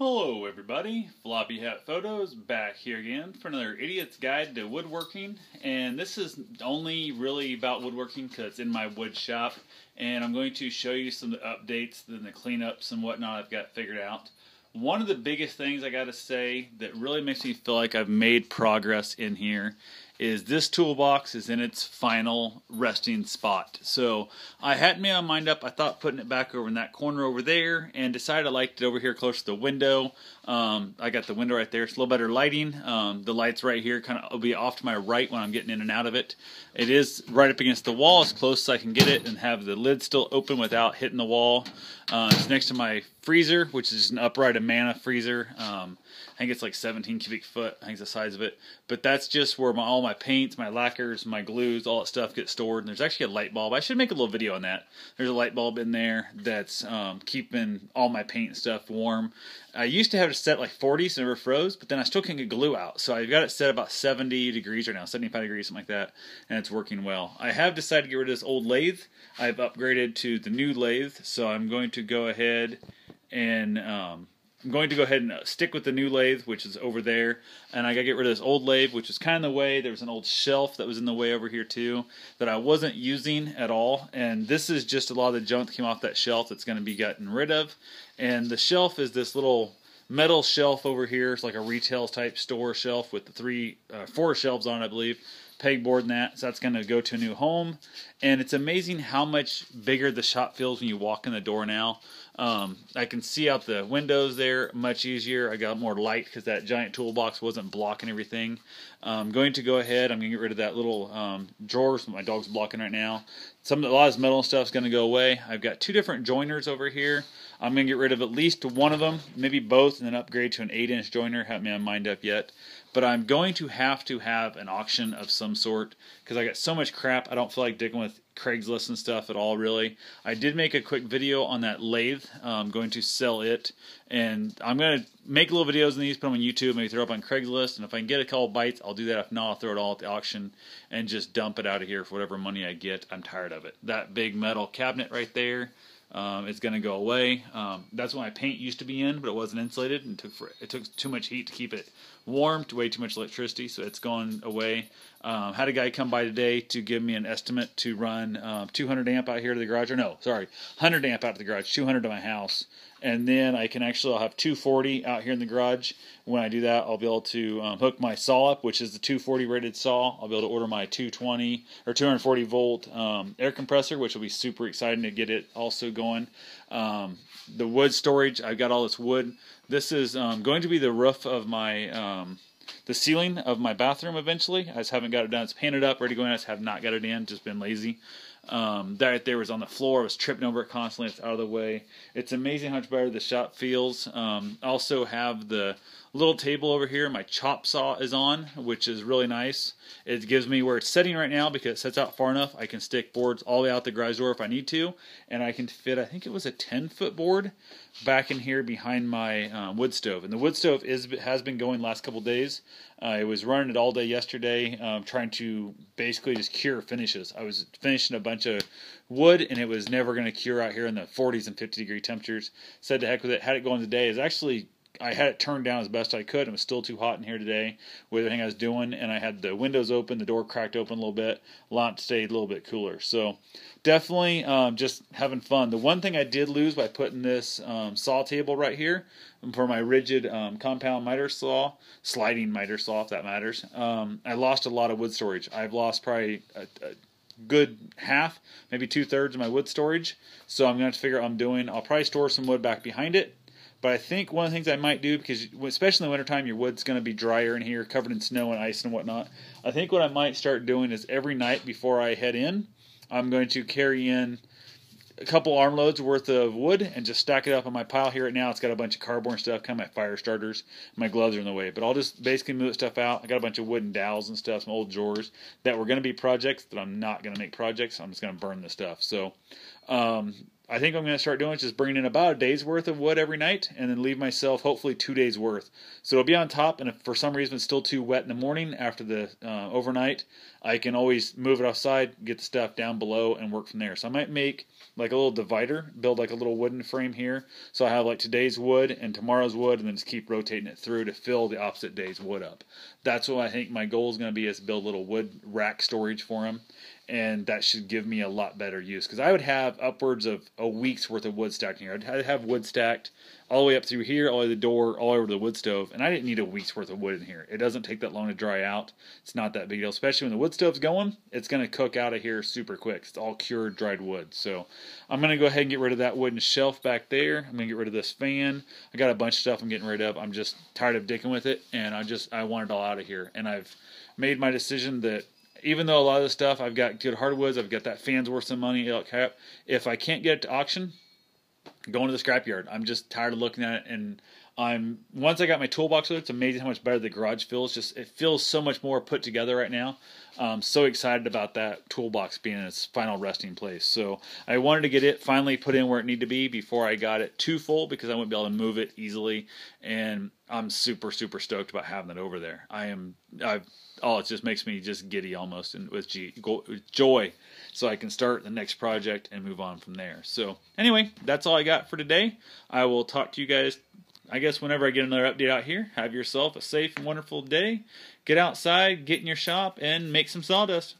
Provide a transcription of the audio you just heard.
Hello everybody, Floppy Hat Photos back here again for another Idiot's Guide to Woodworking, and this is only really about woodworking because it's in my wood shop, and I'm going to show you some updates and the cleanups and whatnot I've got figured out. One of the biggest things I gotta say that really makes me feel like I've made progress in here is this toolbox is in its final resting spot. So I hadn't made my mind up. I thought putting it back over in that corner over there, and decided I liked it over here close to the window. I got the window right there. It's a little better lighting. The light's right here, kind of will be off to my right when I'm getting in and out of it. It is right up against the wall as close as I can get it and have the lid still open without hitting the wall. It's next to my freezer, which is an upright Amana freezer. I think it's like 17 cubic foot, I think it's the size of it. But that's just where all my paints, my lacquers, my glues, all that stuff gets stored. And there's actually a light bulb. I should make a little video on that. There's a light bulb in there that's keeping all my paint and stuff warm. I used to have it set like 40 so it never froze, but then I still can't get glue out. So I've got it set about 70 degrees right now, 75 degrees, something like that, and it's working well. I have decided to get rid of this old lathe. I've upgraded to the new lathe, so I'm going to go ahead and stick with the new lathe, which is over there, and I gotta get rid of this old lathe, which is kind of in the way. There was an old shelf that was in the way over here too that I wasn't using at all, and this is just a lot of the junk that came off that shelf that's going to be gotten rid of. And the shelf is this little metal shelf over here. It's like a retail type store shelf with the four shelves on it, I believe, pegboard and that. So that's going to go to a new home, and it's amazing how much bigger the shop feels when you walk in the door now. I can see out the windows there much easier. I got more light because that giant toolbox wasn't blocking everything. I'm going to go ahead. I'm going to get rid of that little drawers my dog's blocking right now. A lot of this metal stuff is going to go away. I've got two different joiners over here. I'm going to get rid of at least one of them, maybe both, and then upgrade to an 8-inch joiner. Haven't made my mind up yet. But I'm going to have an auction of some sort because I got so much crap. I don't feel like digging with Craigslist and stuff at all, really. I did make a quick video on that lathe. I'm going to sell it, and I'm going to make little videos on these, put them on YouTube, maybe throw up on Craigslist, and if I can get a couple bites, I'll do that. If not, I'll throw it all at the auction and just dump it out of here for whatever money I get. I'm tired of it. That big metal cabinet right there, it's going to go away. That's what my paint used to be in, but it wasn't insulated, and it took too much heat to keep it warm, way too much electricity, so it's gone away. Had a guy come by today to give me an estimate to run 200 amp out here to the garage, or no, sorry, 100 amp out to the garage, 200 to my house, and then I'll have 240 out here in the garage. When I do that, I'll be able to hook my saw up, which is the 240 rated saw. I'll be able to order my 220 or 240 volt air compressor, which will be super exciting to get it also going. The wood storage, I've got all this wood. This is going to be the roof of my the ceiling of my bathroom eventually. I just haven't got it done. It's painted up, ready to go in. I just have not got it in, just been lazy. That right there was on the floor. I was tripping over it constantly. It's out of the way. It's amazing how much better the shop feels. Also have the little table over here my chop saw is on, which is really nice. It gives me where it's setting right now because it sets out far enough. I can stick boards all the way out the garage door if I need to, and I can fit, I think it was a 10-foot board back in here behind my wood stove. And the wood stove has been going the last couple days. I was running it all day yesterday, trying to basically just cure finishes. I was finishing a bunch of wood, and it was never going to cure out here in the 40s and 50-degree temperatures. Said to heck with it. Had it going today. It's actually, I had it turned down as best I could. It was still too hot in here today with everything I was doing, and I had the windows open, the door cracked open a little bit. A lot stayed a little bit cooler. So definitely just having fun. The one thing I did lose by putting this saw table right here for my rigid compound miter saw, sliding miter saw if that matters, I lost a lot of wood storage. I've lost probably a good half, maybe 2/3 of my wood storage. So I'm going to have to figure out what I'm doing. I'll probably store some wood back behind it. But I think one of the things I might do, because especially in the wintertime, your wood's going to be drier in here, covered in snow and ice and whatnot. I think what I might start doing is every night before I head in, I'm going to carry in a couple armloads worth of wood and just stack it up on my pile here right now. It's got a bunch of cardboard stuff, kind of my fire starters. My gloves are in the way. But I'll just basically move stuff out. I got a bunch of wooden dowels and stuff, some old drawers that were going to be projects that I'm not going to make projects. I'm just going to burn the stuff. So I think I'm going to start doing is just bringing in about a day's worth of wood every night, and then leave myself hopefully 2 days worth. So it'll be on top, and if for some reason it's still too wet in the morning after the overnight, I can always move it offside, get the stuff down below, and work from there. So I might make like a little divider, build like a little wooden frame here, so I have like today's wood and tomorrow's wood, and then just keep rotating it through to fill the opposite day's wood up. That's what I think my goal is going to be, is build a little wood rack storage for them. And that should give me a lot better use, because I would have upwards of a week's worth of wood stacked in here. I'd have wood stacked all the way up through here, all the way to the door, all over the wood stove, and I didn't need a week's worth of wood in here. It doesn't take that long to dry out. It's not that big deal, especially when the wood stove's going. It's going to cook out of here super quick. It's all cured dried wood. So I'm going to go ahead and get rid of that wooden shelf back there. I'm going to get rid of this fan. I got a bunch of stuff I'm getting rid of. I'm just tired of dicking with it, and I want it all out of here. And I've made my decision that even though a lot of the stuff, I've got good hardwoods, I've got that fan's worth some money, if I can't get it to auction, going to the scrapyard. I'm just tired of looking at it, and once I got my toolbox with it, it's amazing how much better the garage feels. It feels so much more put together right now. I'm so excited about that toolbox being in its final resting place. So I wanted to get it finally put in where it needed to be before I got it too full, because I wouldn't be able to move it easily. And I'm super, super stoked about having it over there. It just makes me just giddy almost, and with joy, so I can start the next project and move on from there. So anyway, that's all I got for today. I will talk to you guys, I guess, whenever I get another update out here. Have yourself a safe and wonderful day. Get outside, get in your shop, and make some sawdust.